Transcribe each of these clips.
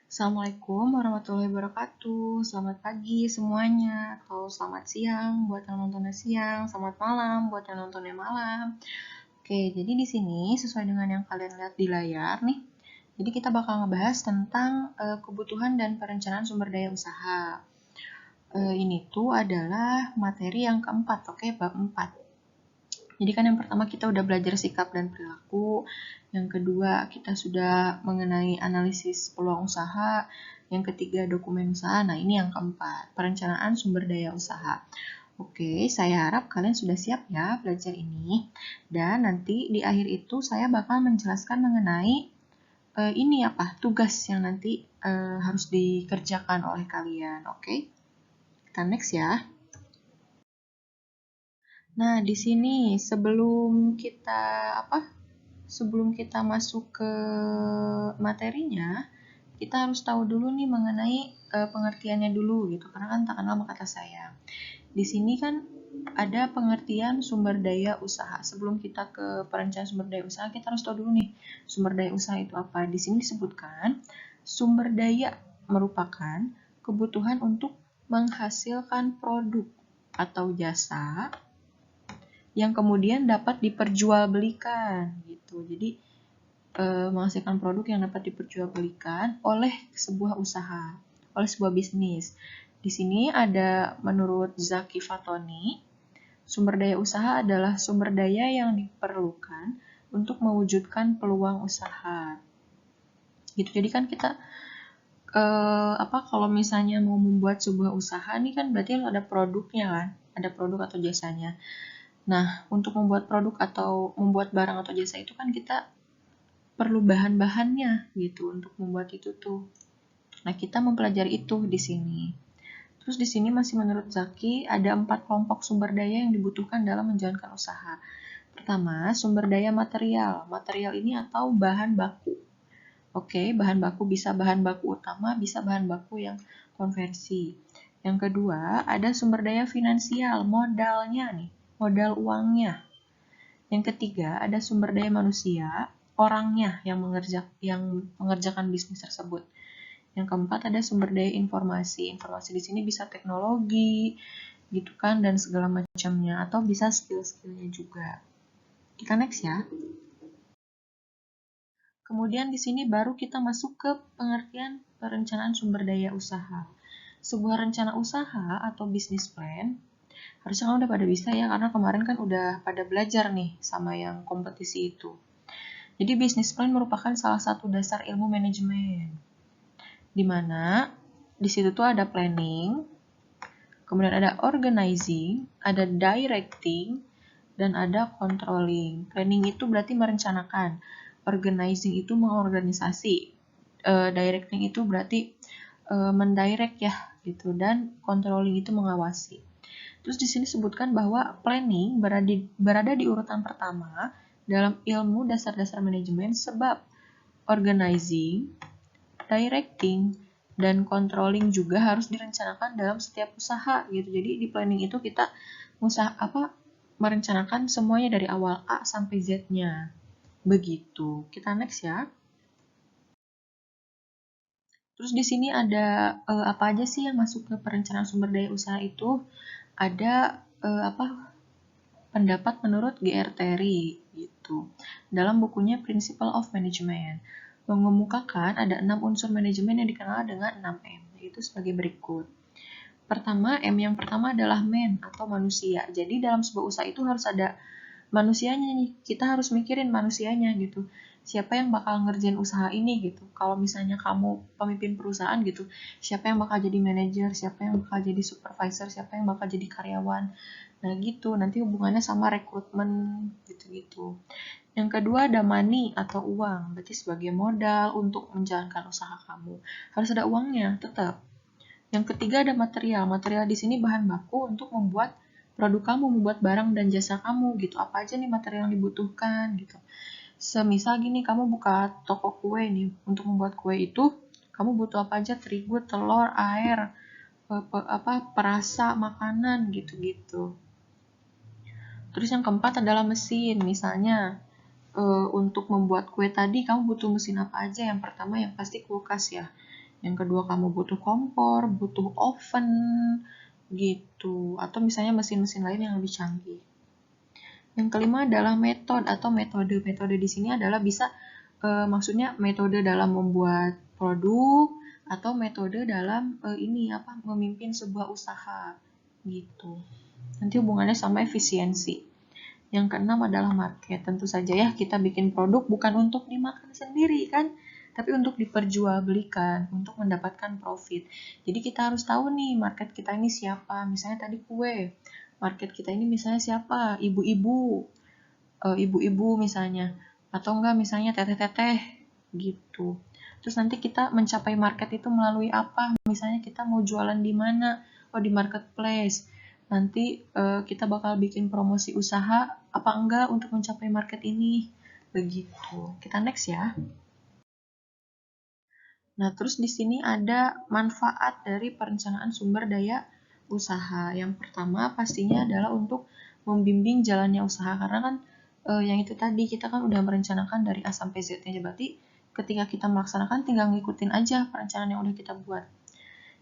Assalamualaikum warahmatullahi wabarakatuh. Selamat pagi semuanya, atau selamat siang buat yang nontonnya siang, selamat malam buat yang nontonnya malam. Oke, jadi di sini sesuai dengan yang kalian lihat di layar nih. Jadi kita bakal ngebahas tentang kebutuhan dan perencanaan sumber daya usaha. Ini tuh adalah materi yang keempat, oke, bab 4. Jadi kan yang pertama kita udah belajar sikap dan perilaku, yang kedua kita sudah mengenai analisis peluang usaha, yang ketiga dokumen usaha, nah ini yang keempat, perencanaan sumber daya usaha. Oke, saya harap kalian sudah siap ya belajar ini, dan nanti di akhir itu saya bakal menjelaskan mengenai ini apa, tugas yang nanti harus dikerjakan oleh kalian, oke? Kita next ya. Nah, di sini sebelum kita masuk ke materinya, kita harus tahu dulu nih mengenai pengertiannya dulu gitu. Karena kan tak kenal maka kata sayang. Di sini kan ada pengertian sumber daya usaha. Sebelum kita ke perencanaan sumber daya usaha, kita harus tahu dulu nih sumber daya usaha itu apa. Di sini disebutkan sumber daya merupakan kebutuhan untuk menghasilkan produk atau jasa yang kemudian dapat diperjualbelikan gitu. Jadi menghasilkan produk yang dapat diperjualbelikan oleh sebuah usaha, oleh sebuah bisnis. Di sini ada menurut Zaki Fatoni, sumber daya usaha adalah sumber daya yang diperlukan untuk mewujudkan peluang usaha. Gitu. Jadi kan kita kalau misalnya mau membuat sebuah usaha nih kan berarti ada produknya kan, ada produk atau jasanya. Nah, untuk membuat produk atau membuat barang atau jasa itu kan kita perlu bahan-bahannya gitu untuk membuat itu tuh. Nah, kita mempelajari itu di sini. Terus di sini masih menurut Zaki ada 4 kelompok sumber daya yang dibutuhkan dalam menjalankan usaha. Pertama, sumber daya material. Material ini atau bahan baku. Oke, bahan baku bisa bahan baku utama, bisa bahan baku yang konversi. Yang kedua, ada sumber daya finansial, modalnya nih, modal uangnya. Yang ketiga, ada sumber daya manusia, orangnya yang mengerjakan bisnis tersebut. Yang keempat, ada sumber daya informasi. Informasi di sini bisa teknologi, gitu kan, dan segala macamnya, atau bisa skill-skillnya juga. Kita next ya. Kemudian di sini baru kita masuk ke pengertian perencanaan sumber daya usaha. Sebuah rencana usaha atau business plan harusnya kamu udah pada bisa ya, karena kemarin kan udah pada belajar nih sama yang kompetisi itu. Jadi business plan merupakan salah satu dasar ilmu manajemen. Di mana di situ tuh ada planning, kemudian ada organizing, ada directing, dan ada controlling. Planning itu berarti merencanakan, organizing itu mengorganisasi, directing itu berarti mendirect ya gitu, dan controlling itu mengawasi. Terus di sini sebutkan bahwa planning berada di urutan pertama dalam ilmu dasar-dasar manajemen sebab organizing, directing, dan controlling juga harus direncanakan dalam setiap usaha gitu. Jadi di planning itu kita merencanakan semuanya dari awal A sampai Z-nya. Begitu. Kita next ya. Terus di sini ada apa aja sih yang masuk ke perencanaan sumber daya usaha itu? Ada pendapat menurut G.R. Terry gitu. Dalam bukunya Principle of Management mengemukakan ada 6 unsur manajemen yang dikenal dengan 6M, yaitu sebagai berikut. Pertama, M yang pertama adalah man atau manusia. Jadi dalam sebuah usaha itu harus ada manusianya nih. Kita harus mikirin manusianya gitu. Siapa yang bakal ngerjain usaha ini gitu. Kalau misalnya kamu pemimpin perusahaan gitu, siapa yang bakal jadi manajer, siapa yang bakal jadi supervisor, siapa yang bakal jadi karyawan. Nah gitu, nanti hubungannya sama rekrutmen gitu-gitu. Yang kedua ada money atau uang, berarti sebagai modal untuk menjalankan usaha kamu. Harus ada uangnya, tetap. Yang ketiga ada material. Material di sini bahan baku untuk membuat produk kamu, membuat barang dan jasa kamu gitu. Apa aja nih material yang dibutuhkan gitu. Semisal gini, kamu buka toko kue nih. Untuk membuat kue itu, kamu butuh apa aja? Terigu, telur, air, perasa, makanan gitu-gitu. Terus yang keempat adalah mesin. Misalnya, untuk membuat kue tadi, kamu butuh mesin apa aja? Yang pertama yang pasti kulkas ya. Yang kedua, kamu butuh kompor, butuh oven, gitu. Atau misalnya mesin-mesin lain yang lebih canggih. Yang kelima adalah metode atau metode. Metode di sini adalah bisa, maksudnya metode dalam membuat produk, atau metode dalam memimpin sebuah usaha, gitu. Nanti hubungannya sama efisiensi. Yang keenam adalah market. Tentu saja ya, kita bikin produk bukan untuk dimakan sendiri kan, tapi untuk diperjualbelikan, untuk mendapatkan profit. Jadi kita harus tahu nih market kita ini siapa. Misalnya tadi kue, market kita ini misalnya siapa? Ibu-ibu, ibu-ibu misalnya, atau enggak misalnya teteh-teteh gitu. Terus nanti kita mencapai market itu melalui apa? Misalnya kita mau jualan di mana? Oh, di marketplace. Nanti kita bakal bikin promosi usaha apa enggak untuk mencapai market ini. Begitu. Kita next ya. Nah, terus di sini ada manfaat dari perencanaan sumber daya usaha. Yang pertama pastinya adalah untuk membimbing jalannya usaha, karena kan yang itu tadi kita kan udah merencanakan dari A sampai Z-nya, berarti ketika kita melaksanakan tinggal ngikutin aja perencanaan yang udah kita buat.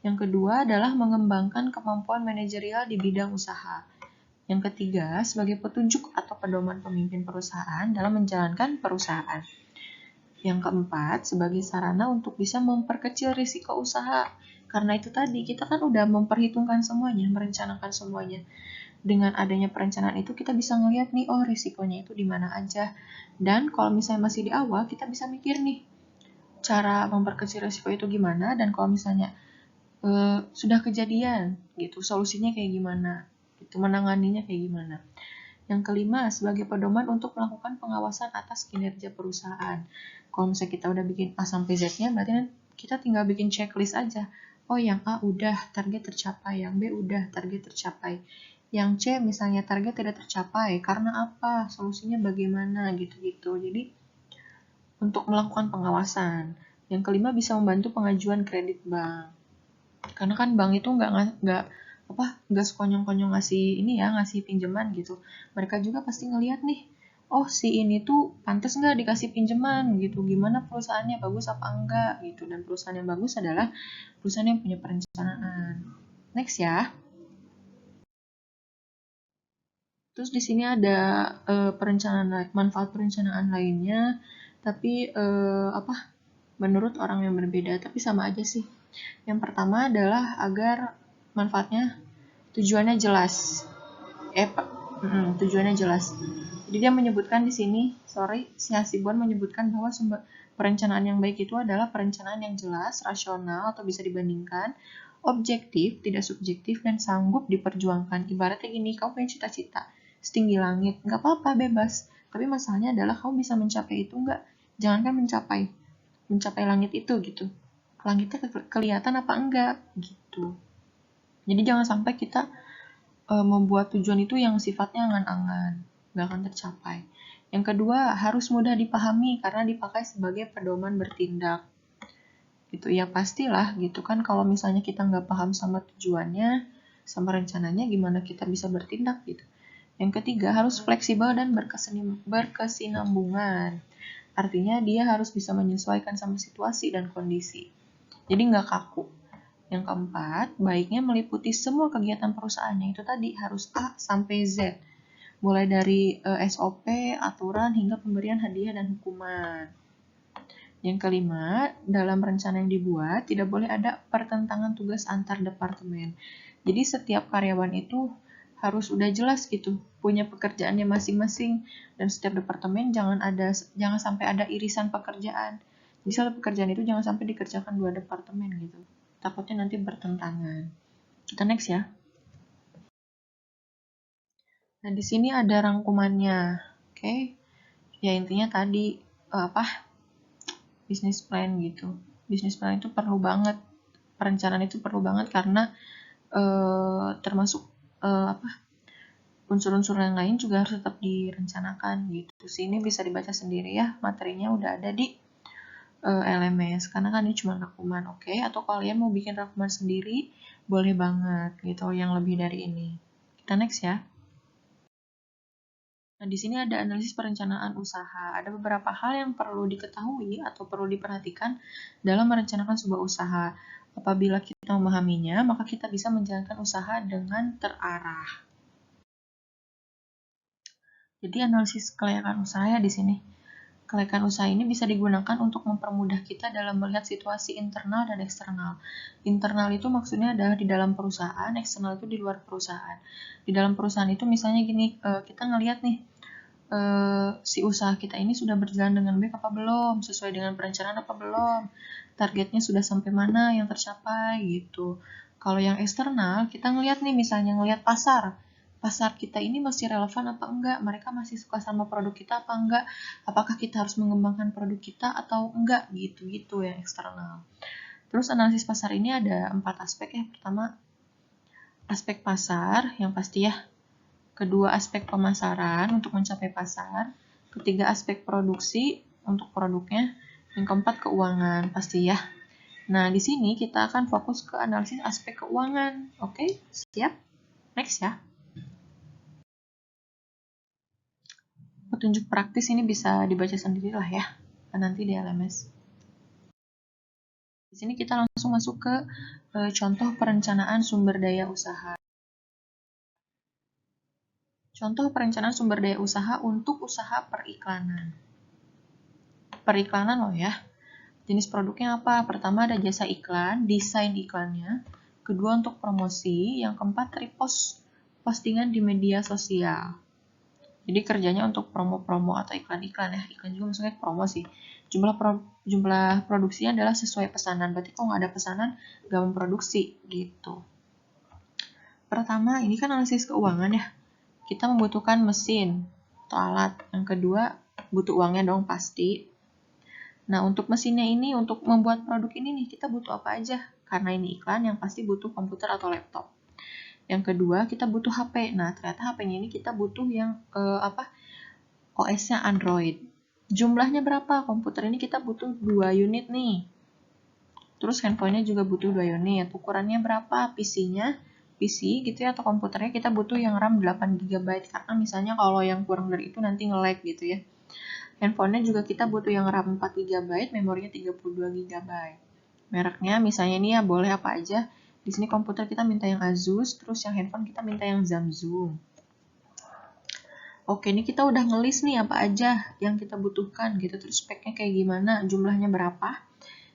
Yang kedua adalah mengembangkan kemampuan manajerial di bidang usaha. Yang ketiga, sebagai petunjuk atau pedoman pemimpin perusahaan dalam menjalankan perusahaan. Yang keempat, sebagai sarana untuk bisa memperkecil risiko usaha. Karena itu tadi, kita kan udah memperhitungkan semuanya, merencanakan semuanya. Dengan adanya perencanaan itu, kita bisa ngeliat nih, oh risikonya itu di mana aja. Dan kalau misalnya masih di awal, kita bisa mikir nih, cara memperkecil risiko itu gimana, dan kalau misalnya sudah kejadian, gitu, solusinya kayak gimana, gitu, menanganinya kayak gimana. Yang kelima, sebagai pedoman untuk melakukan pengawasan atas kinerja perusahaan. Kalau misalnya kita udah bikin A sampai Z-nya, berarti kan kita tinggal bikin checklist aja. Oh, yang A udah, target tercapai. Yang B udah, target tercapai. Yang C misalnya target tidak tercapai. Karena apa? Solusinya bagaimana? Gitu-gitu. Jadi, untuk melakukan pengawasan. Yang kelima, bisa membantu pengajuan kredit bank. Karena kan bank itu nggak sekonyong-konyong ngasih pinjaman gitu. Mereka juga pasti ngelihat nih, oh si ini tuh pantas nggak dikasih pinjaman gitu, gimana perusahaannya, bagus apa enggak gitu. Dan perusahaan yang bagus adalah perusahaan yang punya perencanaan. Next ya. Terus di sini ada manfaat perencanaan lainnya, tapi menurut orang yang berbeda, tapi sama aja sih. Yang pertama adalah agar manfaatnya tujuannya jelas. Tujuannya jelas. Jadi dia menyebutkan di sini, si Hasibuan menyebutkan bahwa sumber perencanaan yang baik itu adalah perencanaan yang jelas, rasional atau bisa dibandingkan, objektif, tidak subjektif, dan sanggup diperjuangkan. Ibaratnya gini, kamu punya cita-cita setinggi langit, nggak apa-apa, bebas. Tapi masalahnya adalah kamu bisa mencapai itu nggak? Jangankan mencapai langit itu gitu. Langitnya kelihatan apa enggak gitu. Jadi jangan sampai kita membuat tujuan itu yang sifatnya angan-angan, nggak akan tercapai. Yang kedua, harus mudah dipahami karena dipakai sebagai pedoman bertindak. Gitu ya, pastilah gitu kan, kalau misalnya kita nggak paham sama tujuannya, sama rencananya, gimana kita bisa bertindak gitu. Yang ketiga, harus fleksibel dan berkesinambungan. Artinya dia harus bisa menyesuaikan sama situasi dan kondisi. Jadi nggak kaku. Yang keempat, baiknya meliputi semua kegiatan perusahaannya. Itu tadi harus A sampai Z. Mulai dari SOP, aturan, hingga pemberian hadiah dan hukuman. Yang kelima, dalam rencana yang dibuat, tidak boleh ada pertentangan tugas antar departemen. Jadi setiap karyawan itu harus udah jelas gitu, punya pekerjaannya masing-masing, dan setiap departemen jangan sampai ada irisan pekerjaan. Jadi satu pekerjaan itu jangan sampai dikerjakan 2 departemen gitu. Takutnya nanti bertentangan. Kita next ya. Nah, di sini ada rangkumannya. Oke. Ya intinya tadi bisnis plan gitu. Bisnis plan itu perlu banget. Perencanaan itu perlu banget karena termasuk unsur-unsur yang lain juga harus tetap direncanakan gitu. Sini bisa dibaca sendiri ya, materinya udah ada di LMS, karena kan ini cuma rangkuman, oke? Atau kalian mau bikin rangkuman sendiri, boleh banget gitu, yang lebih dari ini. Kita next ya. Nah, di sini ada analisis perencanaan usaha. Ada beberapa hal yang perlu diketahui atau perlu diperhatikan dalam merencanakan sebuah usaha. Apabila kita memahaminya, maka kita bisa menjalankan usaha dengan terarah. Jadi analisis kelayakan usaha ya di sini. Kelayakan usaha ini bisa digunakan untuk mempermudah kita dalam melihat situasi internal dan eksternal. Internal itu maksudnya adalah di dalam perusahaan, eksternal itu di luar perusahaan. Di dalam perusahaan itu misalnya gini, kita ngelihat nih, si usaha kita ini sudah berjalan dengan baik apa belum, sesuai dengan perencanaan apa belum, targetnya sudah sampai mana yang tercapai gitu. Kalau yang eksternal, kita ngelihat nih misalnya ngelihat pasar kita ini masih relevan apa enggak, mereka masih suka sama produk kita apa enggak, apakah kita harus mengembangkan produk kita atau enggak gitu yang eksternal. Terus analisis pasar ini ada 4 aspek ya. Pertama, aspek pasar yang pasti ya. Kedua, aspek pemasaran untuk mencapai pasar. Ketiga, aspek produksi untuk produknya. Yang keempat, keuangan pasti ya. Nah, di sini kita akan fokus ke analisis aspek keuangan. Oke, siap? Next ya. Petunjuk praktis ini bisa dibaca sendiri lah ya, nanti di LMS. Di sini kita langsung masuk ke contoh perencanaan sumber daya usaha. Contoh perencanaan sumber daya usaha untuk usaha periklanan. Periklanan loh ya. Jenis produknya apa? Pertama ada jasa iklan, desain iklannya. Kedua untuk promosi. Yang keempat repost, postingan di media sosial. Jadi kerjanya untuk promo-promo atau iklan-iklan ya. Iklan juga maksudnya promo sih. Jumlah produksinya adalah sesuai pesanan. Berarti kalau nggak ada pesanan, nggak memproduksi gitu. Pertama, ini kan analisis keuangan ya. Kita membutuhkan mesin atau alat. Yang kedua, butuh uangnya dong pasti. Nah, untuk mesinnya ini, untuk membuat produk ini nih, kita butuh apa aja? Karena ini iklan, yang pasti butuh komputer atau laptop. Yang kedua, kita butuh HP. Nah, ternyata HP-nya ini kita butuh yang OS-nya Android. Jumlahnya berapa? Komputer ini kita butuh 2 unit nih. Terus handphonenya juga butuh 2 unit. Ukurannya berapa? PC gitu ya, atau komputernya kita butuh yang RAM 8 GB. Karena misalnya kalau yang kurang dari itu nanti nge-lag gitu ya. Handphonenya juga kita butuh yang RAM 4 GB, memorinya 32 GB. Mereknya misalnya ini ya boleh apa aja. Di sini komputer kita minta yang Asus, terus yang handphone kita minta yang Samsung. Oke, ini kita udah ngelis nih apa aja yang kita butuhkan gitu, terus speknya kayak gimana, jumlahnya berapa.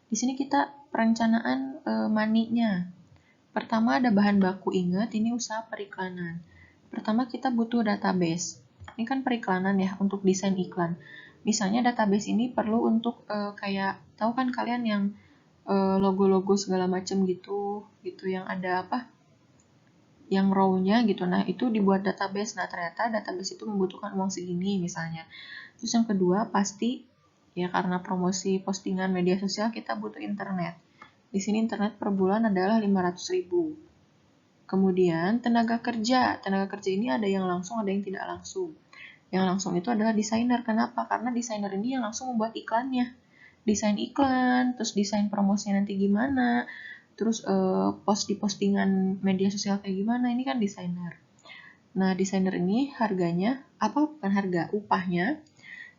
Di sini kita perencanaan money-nya. Pertama ada bahan baku, ingat ini usaha periklanan. Pertama kita butuh database. Ini kan periklanan ya, untuk desain iklan. Misalnya database ini perlu untuk kayak, tahu kan kalian yang logo-logo segala macam gitu yang ada apa? Yang raw-nya gitu. Nah, itu dibuat database. Nah, ternyata database itu membutuhkan uang segini misalnya. Terus yang kedua, pasti ya karena promosi postingan media sosial kita butuh internet. Di sini internet per bulan adalah 500.000. Kemudian tenaga kerja. Tenaga kerja ini ada yang langsung, ada yang tidak langsung. Yang langsung itu adalah desainer. Kenapa? Karena desainer ini yang langsung membuat iklannya. Desain iklan, terus desain promosinya nanti gimana, terus post di postingan media sosial kayak gimana, ini kan desainer. Nah, desainer ini harganya, bukan harga, upahnya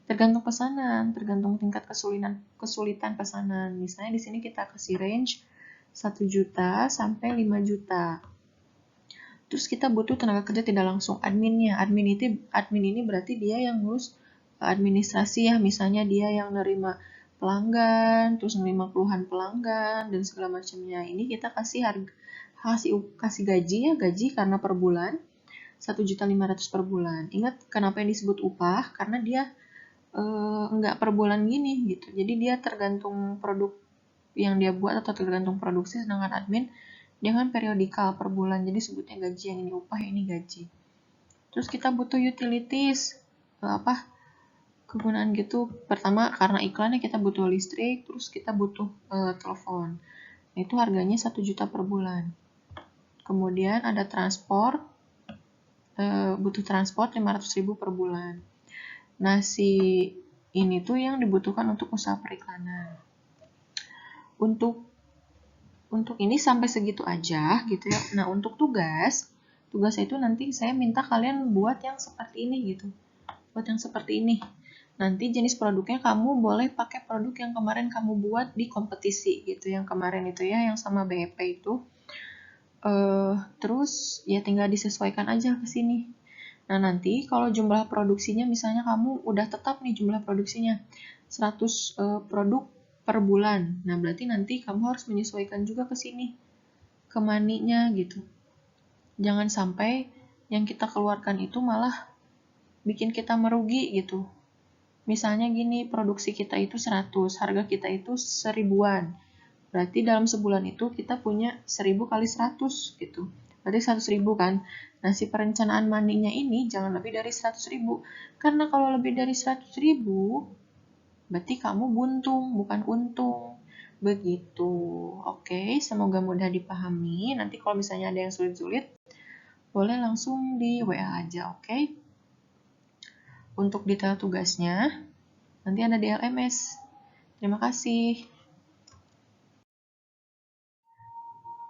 tergantung pesanan, tergantung tingkat kesulitan pesanan. Misalnya di sini kita kasih range 1 juta sampai 5 juta. Terus kita butuh tenaga kerja tidak langsung, adminnya. Admin ini berarti dia yang ngurus administrasi ya, misalnya dia yang nerima pelanggan, terus nerima keluhan pelanggan dan segala macamnya. Ini kita kasih gaji ya, gaji karena per bulan 1.500.000 per bulan. Ingat kenapa yang disebut upah? Karena dia nggak per bulan gini gitu. Jadi dia tergantung produk yang dia buat atau tergantung produksi, sedangkan admin dia kan periodikal per bulan, jadi sebutnya gaji, yang ini upah, yang ini gaji. Terus kita butuh utilities, kegunaan gitu. Pertama karena iklannya kita butuh listrik, terus kita butuh telepon. Nah, itu harganya 1 juta per bulan. Kemudian ada transport, butuh transport 500.000 per bulan. Nah, si ini tuh yang dibutuhkan untuk usaha periklanan. Untuk ini sampai segitu aja gitu ya. Nah, untuk tugas itu nanti saya minta kalian buat yang seperti ini gitu. buat yang seperti ini. Nanti jenis produknya kamu boleh pakai produk yang kemarin kamu buat di kompetisi gitu, yang kemarin itu ya, yang sama BEP itu. Terus ya tinggal disesuaikan aja ke sini. Nah, nanti kalau jumlah produksinya misalnya kamu udah tetap nih jumlah produksinya 100 produk per bulan. Nah, berarti nanti kamu harus menyesuaikan juga ke sini, ke maninya gitu. Jangan sampai yang kita keluarkan itu malah bikin kita merugi gitu. Misalnya gini, produksi kita itu 100, harga kita itu 1000-an. Berarti dalam sebulan itu kita punya 1000 kali 100 gitu. Berarti 100.000 kan. Nah, si perencanaan money-nya ini jangan lebih dari 100.000. Karena kalau lebih dari 100.000, berarti kamu buntung, bukan untung. Begitu. Oke, semoga mudah dipahami. Nanti kalau misalnya ada yang sulit-sulit, boleh langsung di WA aja, oke? Untuk detail tugasnya, nanti ada di LMS. Terima kasih.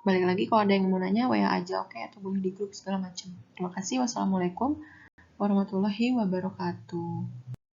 Balik lagi kalau ada yang mau nanya, WA aja, oke? Atau boleh di grup segala macam. Terima kasih. Wassalamualaikum warahmatullahi wabarakatuh.